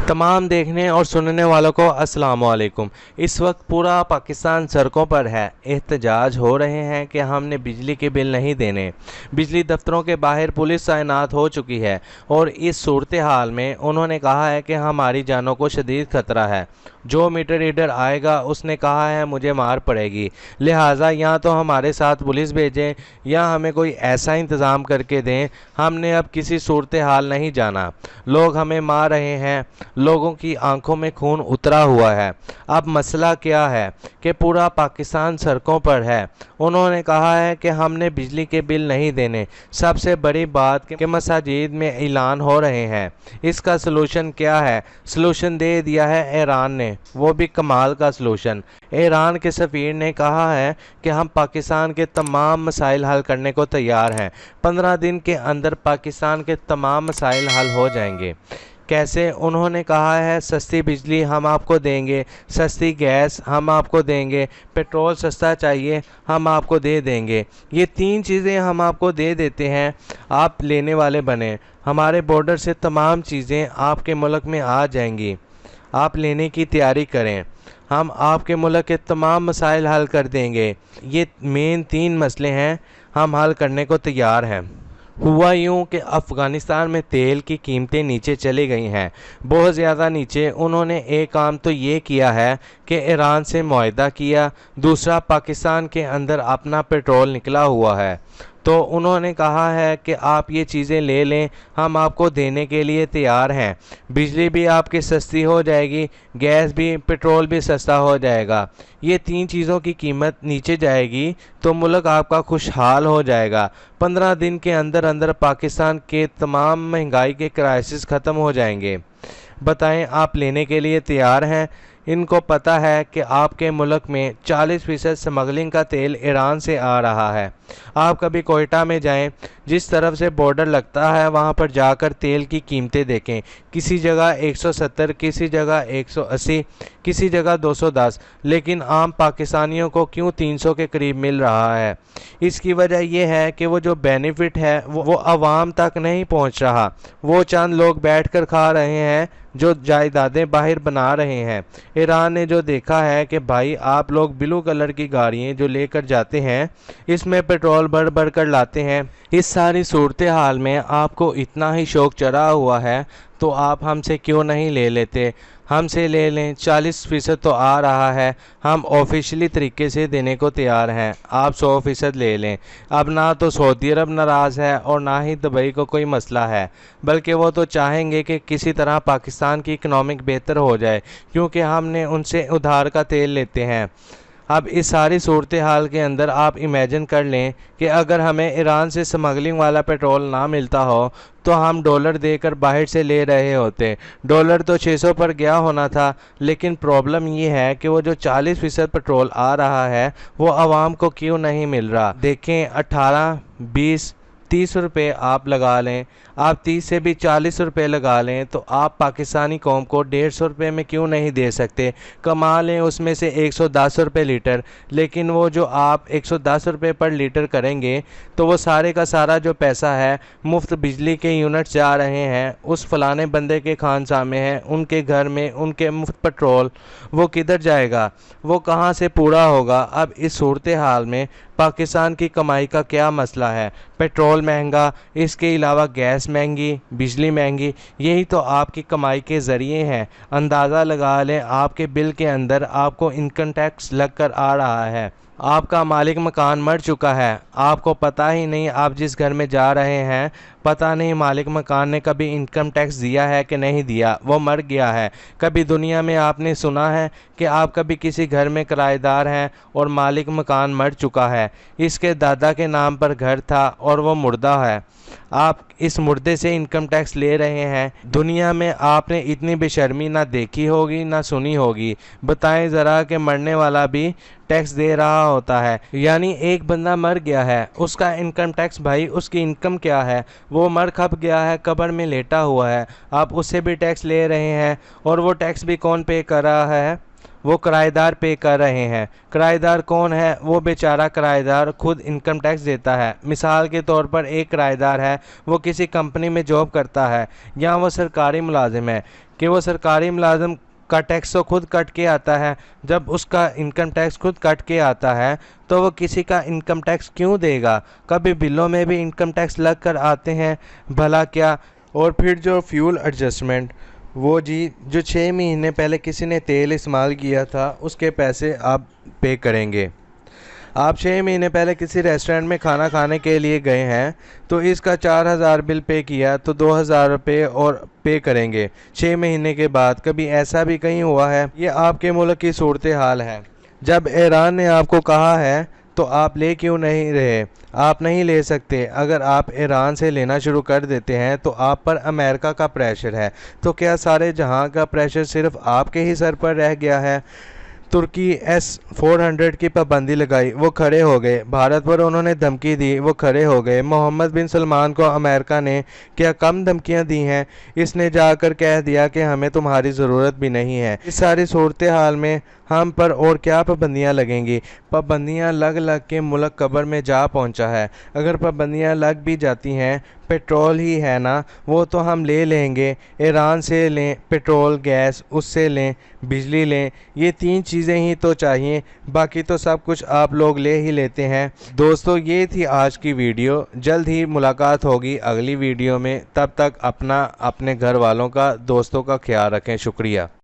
तमाम देखने और सुनने वालों को अस्सलाम वालेकुम। इस वक्त पूरा पाकिस्तान सड़कों पर है। एहतजाज हो रहे हैं कि हमने बिजली के बिल नहीं देने। बिजली दफ्तरों के बाहर पुलिस तैनात हो चुकी है और इस सूरत हाल में उन्होंने कहा है कि हमारी जानों को शदीद खतरा है। जो मीटर रीडर आएगा उसने कहा है मुझे मार पड़ेगी, लिहाजा या तो हमारे साथ पुलिस भेजें या हमें कोई ऐसा इंतज़ाम करके दें। हमने अब किसी सूरत हाल नहीं जाना। लोग हमें मार रहे हैं, लोगों की आंखों में खून उतरा हुआ है। अब मसला क्या है कि पूरा पाकिस्तान सड़कों पर है। उन्होंने कहा है कि हमने बिजली के बिल नहीं देने। सबसे बड़ी बात कि मसाजिद में ऐलान हो रहे हैं। इसका सलूशन क्या है? सलूशन दे दिया है ईरान ने, वो भी कमाल का सलूशन। ईरान के सफ़ीर ने कहा है कि हम पाकिस्तान के तमाम मसाइल हल करने को तैयार हैं। 15 दिन के अंदर पाकिस्तान के तमाम मसाइल हल हो जाएंगे। कैसे? उन्होंने कहा है सस्ती बिजली हम आपको देंगे, सस्ती गैस हम आपको देंगे, पेट्रोल सस्ता चाहिए हम आपको दे देंगे। ये 3 चीज़ें हम आपको दे देते हैं, आप लेने वाले बने। हमारे बॉर्डर से तमाम चीज़ें आपके मुल्क में आ जाएंगी, आप लेने की तैयारी करें। हम आपके मुल्क के तमाम मसाइल हल कर देंगे। ये मेन 3 मसले हैं, हम हल करने को तैयार हैं। हुआ यूँ कि अफ़गानिस्तान में तेल की कीमतें नीचे चली गई हैं, बहुत ज़्यादा नीचे। उन्होंने एक काम तो ये किया है कि ईरान से मुआहदा किया, दूसरा पाकिस्तान के अंदर अपना पेट्रोल निकला हुआ है। तो उन्होंने कहा है कि आप ये चीज़ें ले लें, हम आपको देने के लिए तैयार हैं। बिजली भी आपकी सस्ती हो जाएगी, गैस भी, पेट्रोल भी सस्ता हो जाएगा। ये 3 चीज़ों की कीमत नीचे जाएगी तो मुल्क आपका खुशहाल हो जाएगा। 15 दिन के अंदर अंदर पाकिस्तान के तमाम महंगाई के क्राइसिस ख़त्म हो जाएंगे। बताएं, आप लेने के लिए तैयार हैं? इनको पता है कि आपके मुल्क में 40% स्मगलिंग का तेल ईरान से आ रहा है। आप कभी कोयटा में जाएं, जिस तरफ से बॉर्डर लगता है वहां पर जाकर तेल की कीमतें देखें। किसी जगह 170, किसी जगह 180, किसी जगह 210, लेकिन आम पाकिस्तानियों को क्यों 300 के करीब मिल रहा है? इसकी वजह यह है कि वो जो बेनिफिट है वो आवाम तक नहीं पहुंच रहा। वो चंद लोग बैठकर खा रहे हैं जो जायदादें बाहर बना रहे हैं। ईरान ने जो देखा है कि भाई आप लोग ब्लू कलर की गाड़ियाँ जो लेकर जाते हैं, इसमें पेट्रोल भर भर कर लाते हैं। इस सारी सूरत हाल में आपको इतना ही शौक चढ़ा हुआ है तो आप हमसे क्यों नहीं ले लेते? हमसे ले लें, 40% तो आ रहा है, हम ऑफिशियली तरीके से देने को तैयार हैं। आप 100% ले लें। अब ना तो सऊदी अरब नाराज़ है और ना ही दुबई को कोई मसला है, बल्कि वो तो चाहेंगे कि किसी तरह पाकिस्तान की इकनॉमिक बेहतर हो जाए, क्योंकि हमने उनसे उधार का तेल लेते हैं। अब इस सारी सूरत हाल के अंदर आप इमेजिन कर लें कि अगर हमें ईरान से स्मगलिंग वाला पेट्रोल ना मिलता हो तो हम डॉलर देकर बाहर से ले रहे होते। डॉलर तो 600 पर गया होना था, लेकिन प्रॉब्लम ये है कि वो जो 40% पेट्रोल आ रहा है वो आवाम को क्यों नहीं मिल रहा? देखें, 18, 20, 30 रुपये आप लगा लें, आप 30 से भी 40 रुपये लगा लें तो आप पाकिस्तानी कौम को 150 रुपये में क्यों नहीं दे सकते? कमा लें उसमें से 110 रुपये लीटर, लेकिन वो जो आप 110 रुपये पर लीटर करेंगे तो वो सारे का सारा जो पैसा है मुफ्त बिजली के यूनिट जा रहे हैं, उस फलाने बंदे के खानसामे हैं, उनके घर में, उनके मुफ्त पेट्रोल, वो किधर जाएगा? वो कहाँ से पूरा होगा? अब इस सूरत हाल में पाकिस्तान की कमाई का क्या मसला है? पेट्रोल महंगा, इसके अलावा गैस महंगी, बिजली महंगी, यही तो आपकी कमाई के ज़रिए हैं। अंदाज़ा लगा लें, आपके बिल के अंदर आपको इनकम टैक्स लग कर आ रहा है। आपका मालिक मकान मर चुका है, आपको पता ही नहीं। आप जिस घर में जा रहे हैं, पता नहीं मालिक मकान ने कभी इनकम टैक्स दिया है कि नहीं दिया, वो मर गया है। कभी दुनिया में आपने सुना है कि आप कभी किसी घर में किराएदार हैं और मालिक मकान मर चुका है, इसके दादा के नाम पर घर था और वो मुर्दा है, आप इस मुर्दे से इनकम टैक्स ले रहे हैं? दुनिया में आपने इतनी बेशर्मी ना देखी होगी ना सुनी होगी। बताएं ज़रा कि मरने वाला भी टैक्स दे रहा होता है। यानी एक बंदा मर गया है, उसका इनकम टैक्स, भाई उसकी इनकम क्या है? वो मर खप गया है, कब्र में लेटा हुआ है, आप उससे भी टैक्स ले रहे हैं। और वो टैक्स भी कौन पे कर रहा है? वो किराएदार पे कर रहे हैं। किराएदार कौन है? वो बेचारा किराएदार खुद इनकम टैक्स देता है। मिसाल के तौर पर एक किराएदार है, वो किसी कंपनी में जॉब करता है या वो सरकारी मुलाजिम है कि वो सरकारी मुलाजिम का टैक्स तो खुद कट के आता है। जब उसका इनकम टैक्स खुद कट के आता है तो वो किसी का इनकम टैक्स क्यों देगा? कभी बिलों में भी इनकम टैक्स लग कर आते हैं, भला क्या? और फिर जो फ्यूल एडजस्टमेंट, वो जी जो 6 महीने पहले किसी ने तेल इस्तेमाल किया था उसके पैसे आप पे करेंगे। आप 6 महीने पहले किसी रेस्टोरेंट में खाना खाने के लिए गए हैं तो इसका 4000 बिल पे किया तो 2000 रुपये और पे करेंगे 6 महीने के बाद। कभी ऐसा भी कहीं हुआ है? ये आपके मुल्क की सूरत हाल है। जब ईरान ने आपको कहा है तो आप ले क्यों नहीं रहे? आप नहीं ले सकते। अगर आप ईरान से लेना शुरू कर देते हैं तो आप पर अमेरिका का प्रेशर है। तो क्या सारे जहां का प्रेशर सिर्फ आपके ही सर पर रह गया है? तुर्की S-400 की पाबंदी लगाई, वो खड़े हो गए। भारत पर उन्होंने धमकी दी, वो खड़े हो गए। मोहम्मद बिन सलमान को अमेरिका ने क्या कम धमकियां दी हैं? इसने जाकर कह दिया कि हमें तुम्हारी ज़रूरत भी नहीं है। इस सारी सूरत हाल में हम पर और क्या पाबंदियां लगेंगी? पाबंदियां लग लग के मुल्क कब्र में जा पहुंचा है। अगर पाबंदियां लग भी जाती हैं, पेट्रोल ही है ना, वो तो हम ले लेंगे। ईरान से लें पेट्रोल गैस, उससे लें बिजली लें, ये 3 चीज़ें ही तो चाहिए, बाकी तो सब कुछ आप लोग ले ही लेते हैं। दोस्तों, ये थी आज की वीडियो। जल्द ही मुलाकात होगी अगली वीडियो में। तब तक अपना, अपने घर वालों का, दोस्तों का ख्याल रखें। शुक्रिया।